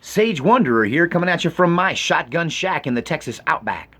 Sage Wanderer here, coming at you from my shotgun shack in the Texas Outback.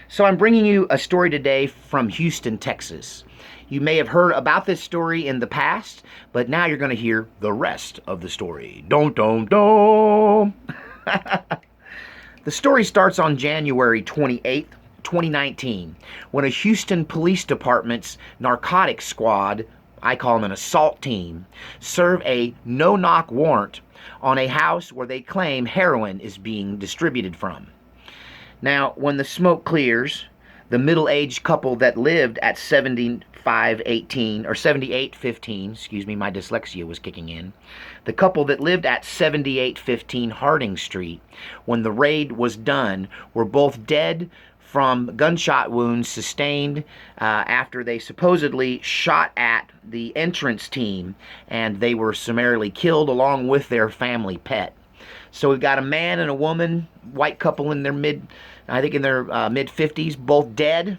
So I'm bringing you a story today from Houston, Texas. You may have heard about this story in the past, but now you're going to hear the rest of the story. Dun dun dun! The story starts on January 28th, 2019, when a Houston Police Department's narcotics squad, I call them an assault team, serve a no-knock warrant on a house where they claim heroin is being distributed from. Now, when the smoke clears, the middle-aged couple that lived at 7518 or 7815, excuse me, my dyslexia was kicking in. The couple that lived at 7815 Harding Street, when the raid was done, were both dead from gunshot wounds sustained after they supposedly shot at the entrance team, and they were summarily killed along with their family pet. So we've got a man and a woman, white couple in their mid-50s, both dead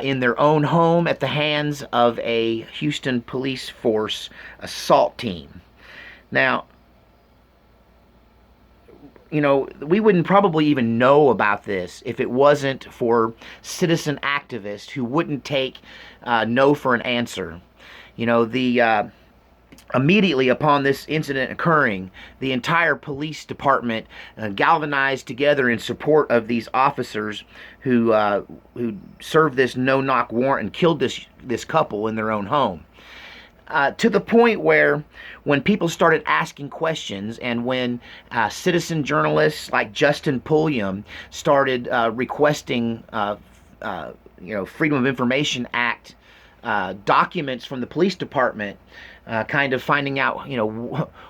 in their own home at the hands of a Houston police force assault team. Now, you know, we wouldn't probably even know about this if it wasn't for citizen activists who wouldn't take no for an answer. You know, immediately upon this incident occurring, the entire police department galvanized together in support of these officers who served this no-knock warrant and killed this couple in their own home. To the point where when people started asking questions and when citizen journalists like Justin Pulliam started requesting Freedom of Information Act documents from the police department, kind of finding out,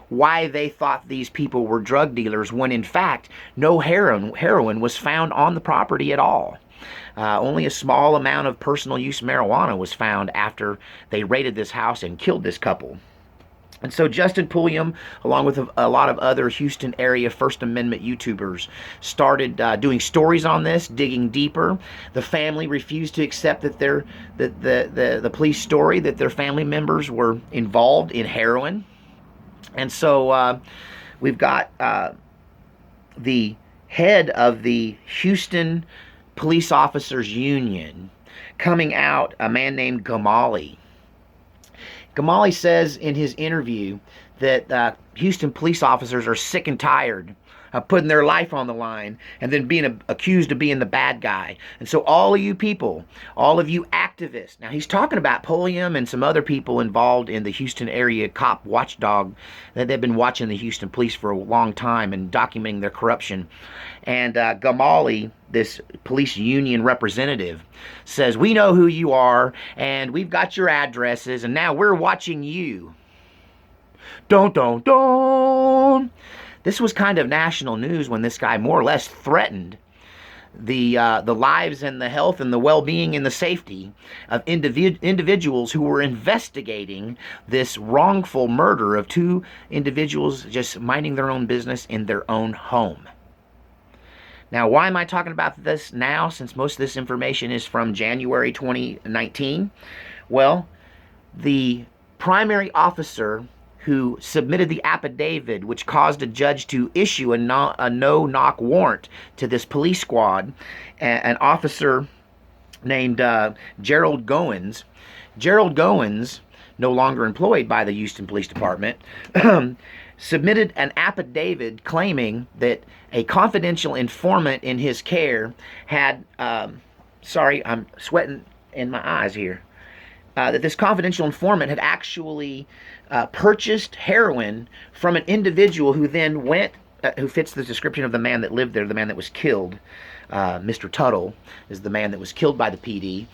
why they thought these people were drug dealers when in fact no heroin was found on the property at all. Only a small amount of personal use marijuana was found after they raided this house and killed this couple. And so Justin Pulliam, along with a lot of other Houston area First Amendment YouTubers, started doing stories on this, digging deeper. The family refused to accept that the police story that their family members were involved in heroin. And so we've got the head of the Houston Police Officers Union coming out, a man named Gamali. Gamali says in his interview that Houston police officers are sick and tired of putting their life on the line and then being accused of being the bad guy. And so all of you people, all of you activists, now he's talking about Pulliam and some other people involved in the Houston area cop watchdog, that they've been watching the Houston police for a long time and documenting their corruption. And Gamali, this police union representative, says, "We know who you are, and we've got your addresses, and now we're watching you." Dun, dun, dun. This was kind of national news when this guy more or less threatened the lives and the health and the well-being and the safety of individuals who were investigating this wrongful murder of two individuals just minding their own business in their own home. Now, why am I talking about this now, since most of this information is from January 2019? Well, the primary officer who submitted the affidavit, which caused a judge to issue a no-knock warrant to this police squad, an officer named Gerald Goins. Gerald Goins, no longer employed by the Houston Police Department, submitted an affidavit claiming that a confidential informant in his care had, sorry, I'm sweating in my eyes here, that this confidential informant had actually purchased heroin from an individual who then went, who fits the description of the man that lived there, the man that was killed. Mr. Tuttle is the man that was killed by the PD.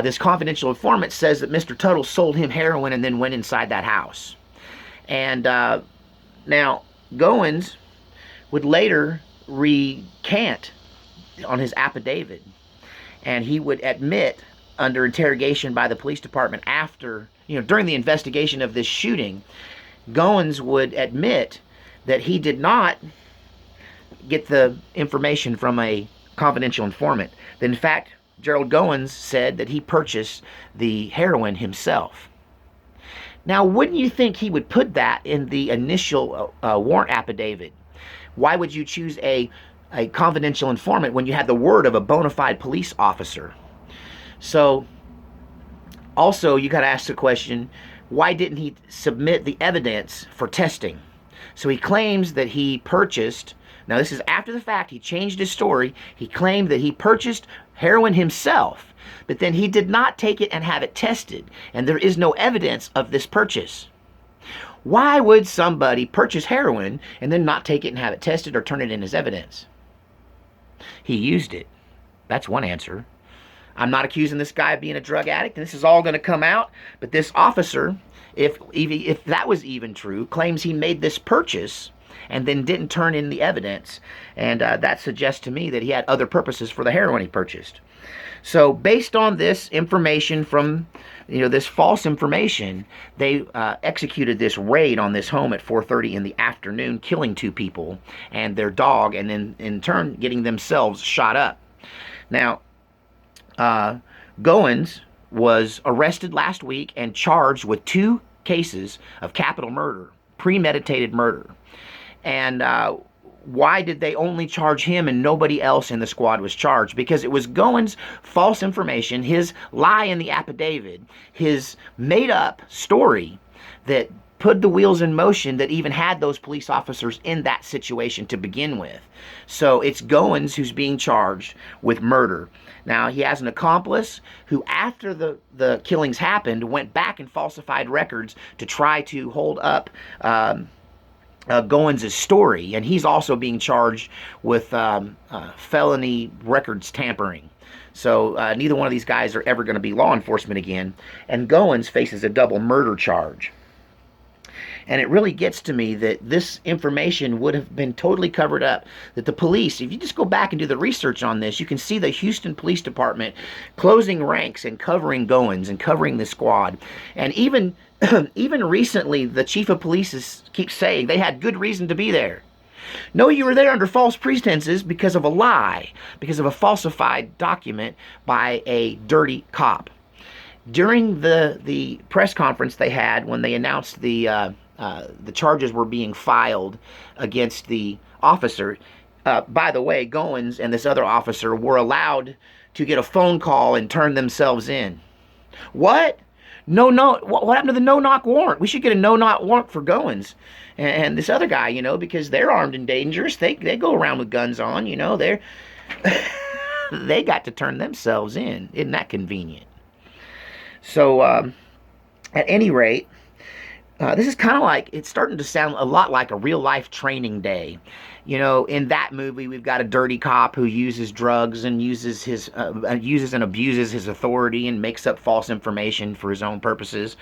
This confidential informant says that Mr. Tuttle sold him heroin and then went inside that house. And now, Goins would later recant on his affidavit, and he would admit under interrogation by the police department after, during the investigation of this shooting, Goins would admit that he did not get the information from a confidential informant. That in fact, Gerald Goins said that he purchased the heroin himself. Now, wouldn't you think he would put that in the initial warrant affidavit? Why would you choose a confidential informant when you had the word of a bona fide police officer? So, also, you got to ask the question, why didn't he submit the evidence for testing? So he claims that he purchased, now this is after the fact, he changed his story. He claimed that he purchased heroin himself, but then he did not take it and have it tested, and there is no evidence of this purchase. Why would somebody purchase heroin and then not take it and have it tested or turn it in as evidence? He used it. That's one answer. I'm not accusing this guy of being a drug addict, and this is all going to come out, but this officer, if that was even true, claims he made this purchase and then didn't turn in the evidence, and that suggests to me that he had other purposes for the heroin he purchased. So based on this information from, this false information, they executed this raid on this home at 4:30 in the afternoon, killing 2 people and their dog, and then in turn getting themselves shot up. Now, Goins was arrested last week and charged with 2 cases of capital murder, premeditated murder. And why did they only charge him and nobody else in the squad was charged? Because it was Goins' false information, his lie in the affidavit, his made-up story that put the wheels in motion that even had those police officers in that situation to begin with. So it's Goins who's being charged with murder. Now, he has an accomplice who, after the killings happened, went back and falsified records to try to hold up Goins' story, and he's also being charged with felony records tampering. So neither one of these guys are ever going to be law enforcement again, and Goins faces a double murder charge. And it really gets to me that this information would have been totally covered up. That the police, if you just go back and do the research on this, you can see the Houston Police Department closing ranks and covering Goins and covering the squad. And even recently, the chief of police keeps saying they had good reason to be there. No, you were there under false pretenses because of a lie, because of a falsified document by a dirty cop. During the press conference they had when they announced the charges were being filed against the officer, by the way, Goins and this other officer were allowed to get a phone call and turn themselves in. What? No, what happened to the no-knock warrant? We should get a no-knock warrant for Goins and this other guy, because they're armed and dangerous. They go around with guns on, they're they got to turn themselves in. Isn't that convenient? So, at any rate, this is kind of like, it's starting to sound a lot like a real-life training day. In that movie, we've got a dirty cop who uses drugs and uses and abuses his authority and makes up false information for his own purposes.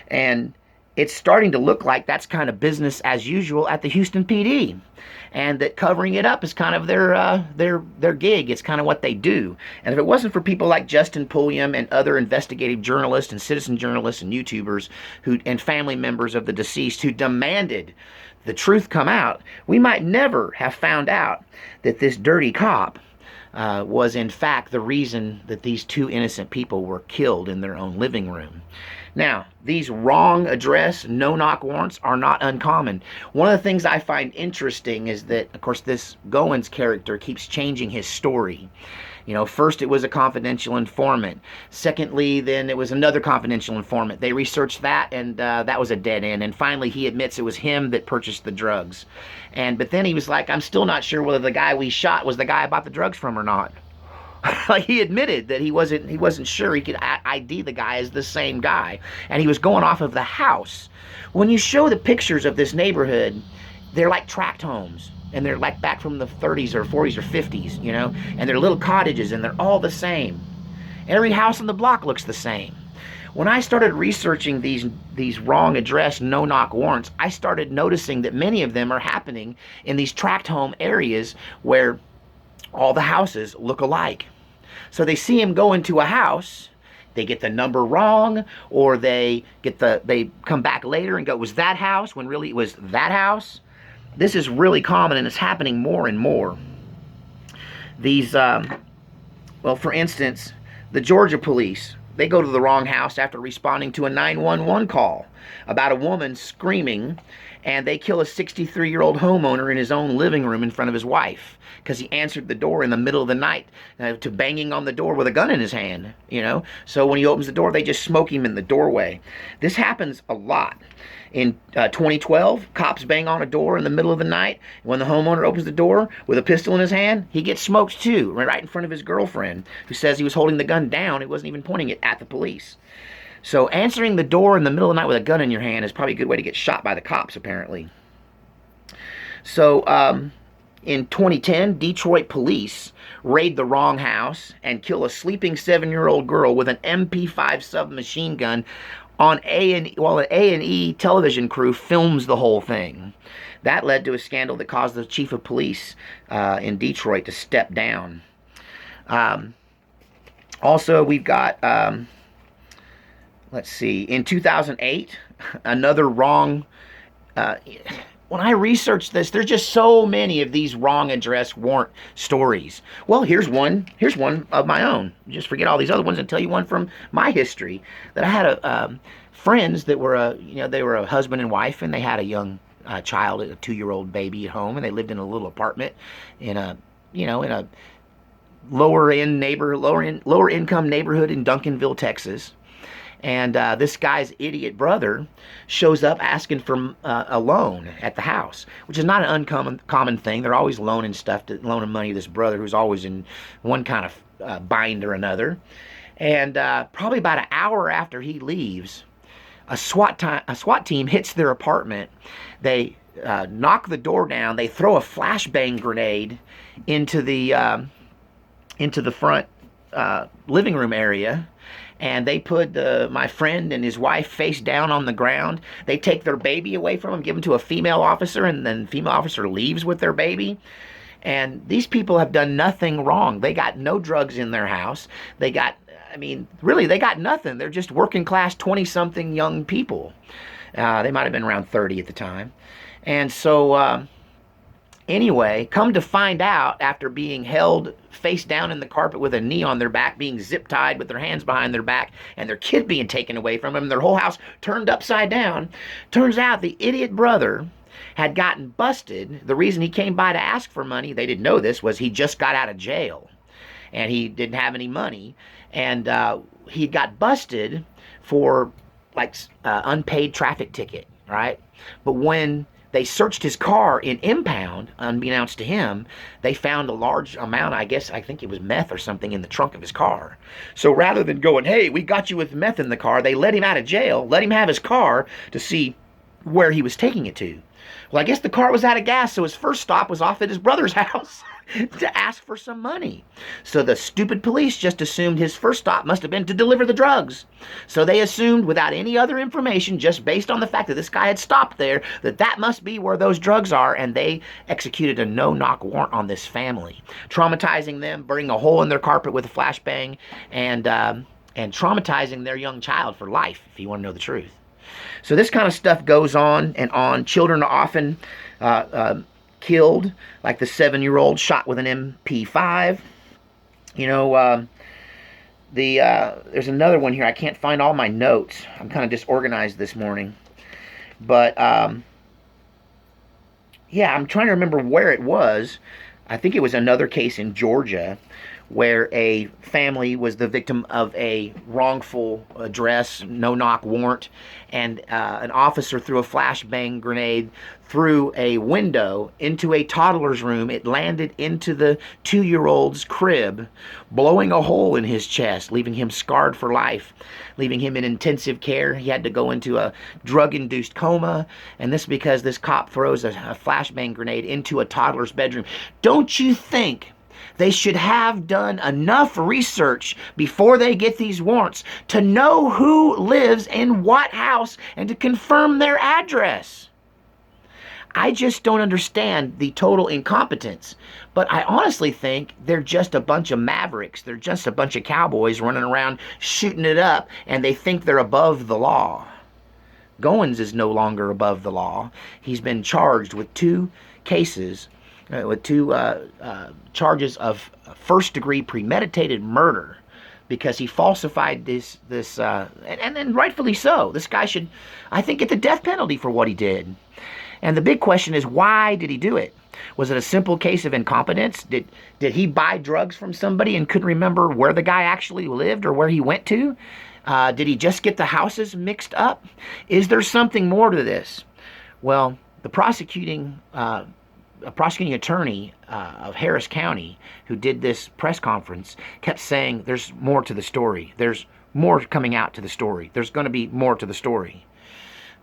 And it's starting to look like that's kind of business as usual at the Houston PD. And that covering it up is kind of their gig. It's kind of what they do. And if it wasn't for people like Justin Pulliam and other investigative journalists and citizen journalists and YouTubers and family members of the deceased who demanded the truth come out, we might never have found out that this dirty cop was in fact the reason that these 2 innocent people were killed in their own living room. Now, these wrong address, no-knock warrants are not uncommon. One of the things I find interesting is that, of course, this Goins character keeps changing his story. First it was a confidential informant. Secondly, then it was another confidential informant. They researched that, and that was a dead end. And finally, he admits it was him that purchased the drugs. But then he was like, I'm still not sure whether the guy we shot was the guy I bought the drugs from or not. Like, he admitted that he wasn't sure he could ID the guy as the same guy, and he was going off of the house. When you show the pictures of this neighborhood, they're like tract homes, and they're like back from the 30s or 40s or 50s, and they're little cottages, and they're all the same. Every house on the block looks the same. When I started researching these wrong address, no-knock warrants, I started noticing that many of them are happening in these tract home areas where all the houses look alike. So they see him go into a house, they get the number wrong, or they come back later and go, was that house, when really it was that house? This is really common, and it's happening more and more. These, well, for instance, the Georgia police, they go to the wrong house after responding to a 911 call. about a woman screaming, and they kill a 63-year-old homeowner in his own living room in front of his wife because he answered the door in the middle of the night to banging on the door with a gun in his hand, you know. So when he opens the door, they just smoke him in the doorway. This happens a lot. In 2012, cops bang on a door in the middle of the night. When the homeowner opens the door with a pistol in his hand, he gets smoked too, right in front of his girlfriend, who says he was holding the gun down. He wasn't even pointing it at the police. So answering the door in the middle of the night with a gun in your hand is probably a good way to get shot by the cops, apparently. So in 2010, Detroit police raid the wrong house and kill a sleeping 7-year-old girl with an MP5 submachine gun on while an A&E television crew films the whole thing. That led to a scandal that caused the chief of police in Detroit to step down. Also, we've got, let's see, in 2008, another wrong, when I researched this, there's just so many of these wrong address warrant stories. Well, here's one of my own. Just forget all these other ones and tell you one from my history. That I had friends that were they were a husband and wife, and they had a young child, a 2-year-old baby at home, and they lived in a little apartment in a lower income neighborhood in Duncanville, Texas. And this guy's idiot brother shows up asking for a loan at the house, which is not an uncommon thing. They're always loaning money to this brother who's always in one kind of bind or another. And probably about an hour after he leaves, a SWAT team hits their apartment. They knock the door down. They throw a flashbang grenade into the front living room area. And they put my friend and his wife face down on the ground. They take their baby away from him, give him to a female officer, and then the female officer leaves with their baby. And these people have done nothing wrong. They got no drugs in their house. They got nothing. They're just working class 20-something young people. They might have been around 30 at the time. And so anyway, come to find out, after being held face down in the carpet with a knee on their back, being zip-tied with their hands behind their back, and their kid being taken away from them, their whole house turned upside down, turns out the idiot brother had gotten busted. The reason he came by to ask for money, they didn't know this, was he just got out of jail, and he didn't have any money, and he got busted for, like, unpaid traffic ticket, right? But when they searched his car in impound, unbeknownst to him, they found a large amount, I think it was meth or something, in the trunk of his car. So rather than going, hey, we got you with meth in the car, they let him out of jail, let him have his car to see where he was taking it to. Well, I guess the car was out of gas, so his first stop was off at his brother's house to ask for some money. So the stupid police just assumed his first stop must have been to deliver the drugs. So they assumed, without any other information, just based on the fact that this guy had stopped there, that must be where those drugs are, and they executed a no-knock warrant on this family, traumatizing them, burning a hole in their carpet with a flashbang, and traumatizing their young child for life, if you want to know the truth. So this kind of stuff goes on and on. Children are often killed, like the 7-year-old shot with an MP5. There's another one here. I can't find all my notes. I'm kind of disorganized this morning. But, yeah, I'm trying to remember where it was. I think it was another case in Georgia where a family was the victim of a wrongful address, no-knock warrant, and an officer threw a flashbang grenade through a window into a toddler's room. It landed into the 2-year-old's crib, blowing a hole in his chest, leaving him scarred for life, leaving him in intensive care. He had to go into a drug-induced coma, and this because this cop throws a flashbang grenade into a toddler's bedroom. Don't you think they should have done enough research before they get these warrants to know who lives in what house and to confirm their address? I just don't understand the total incompetence. But I honestly think they're just a bunch of mavericks. They're just a bunch of cowboys running around shooting it up, and they think they're above the law. Goins is no longer above the law. He's been charged with 2 cases, with 2 charges of first-degree premeditated murder. because he falsified and rightfully so. This guy should, I think, get the death penalty for what he did. And the big question is, why did he do it? Was it a simple case of incompetence? Did he buy drugs from somebody and couldn't remember where the guy actually lived or where he went to? Did he just get the houses mixed up? Is there something more to this? Well, the prosecuting attorney of Harris County, who did this press conference, kept saying there's more to the story. There's more coming out to the story. There's going to be more to the story.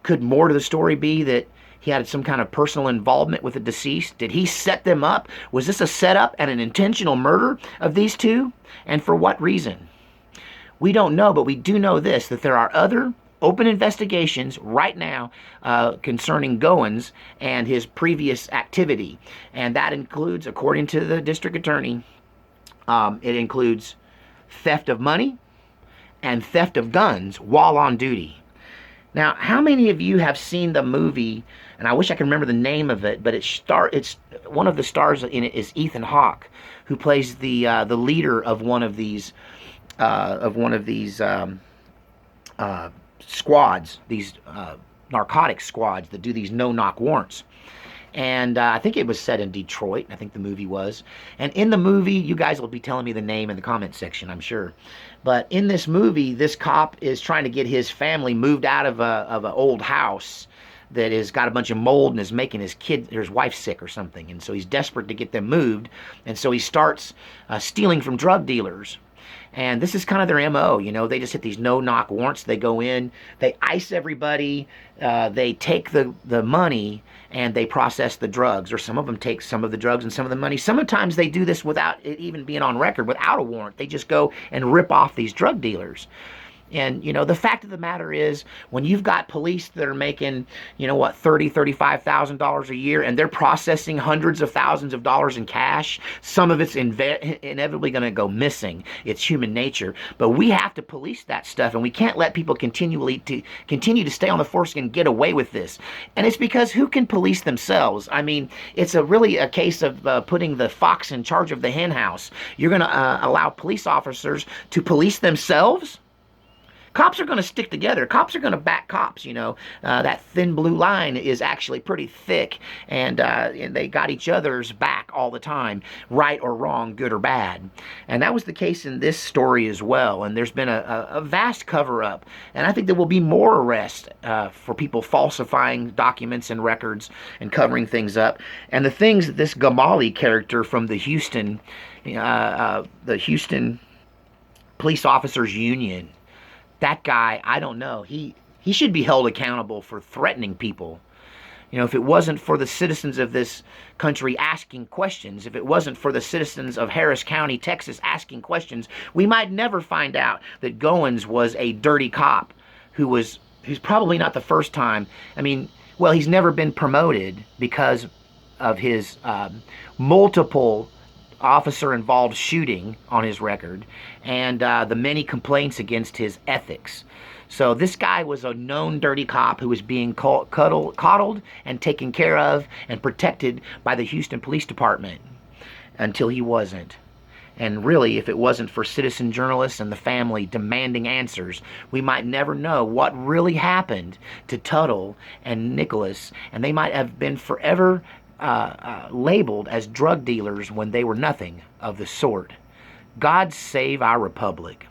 Could more to the story be that he had some kind of personal involvement with the deceased? Did he set them up? Was this a setup and an intentional murder of these two? And for what reason? We don't know, but we do know this, that there are other open investigations right now concerning Goins and his previous activity. And that includes, according to the district attorney, it includes theft of money and theft of guns while on duty. Now, how many of you have seen the movie, and I wish I could remember the name of it, but it's one of the stars in it is Ethan Hawke, who plays the leader of one of these squads, these narcotic squads that do these no-knock warrants. And I think it was set in Detroit. I think the movie was. And in the movie, you guys will be telling me the name in the comment section, I'm sure. But in this movie, this cop is trying to get his family moved out of an old house that has got a bunch of mold and is making his wife sick or something. And so he's desperate to get them moved. And so he starts stealing from drug dealers. And this is kind of their MO, you know. They just hit these no-knock warrants. They go in, they ice everybody, they take the money, and they process the drugs. Or some of them take some of the drugs and some of the money. Sometimes they do this without it even being on record, without a warrant. They just go and rip off these drug dealers. And, you know, the fact of the matter is, when you've got police that are making, you know what, $30,000, $35,000 a year, and they're processing hundreds of thousands of dollars in cash, some of it's inevitably going to go missing. It's human nature. But we have to police that stuff, and we can't let people continue to stay on the force and get away with this. And it's because who can police themselves? I mean, it's really a case of putting the fox in charge of the hen house. You're going to allow police officers to police themselves? Cops are going to stick together. Cops are going to back cops, you know. That thin blue line is actually pretty thick, and they got each other's back all the time, right or wrong, good or bad. And that was the case in this story as well. And there's been a vast cover-up. And I think there will be more arrests for people falsifying documents and records and covering things up. And the things that this Gamali character from the Houston Police Officers Union, that guy, I don't know. He should be held accountable for threatening people. You know, if it wasn't for the citizens of this country asking questions, if it wasn't for the citizens of Harris County, Texas asking questions, we might never find out that Goins was a dirty cop who's probably not the first time. I mean, well, he's never been promoted because of his multiple officer-involved shooting on his record, and the many complaints against his ethics. So this guy was a known dirty cop who was being coddled and taken care of and protected by the Houston Police Department until he wasn't. And really, if it wasn't for citizen journalists and the family demanding answers, we might never know what really happened to Tuttle and Nicholas, and they might have been forever labeled as drug dealers when they were nothing of the sort. God save our republic.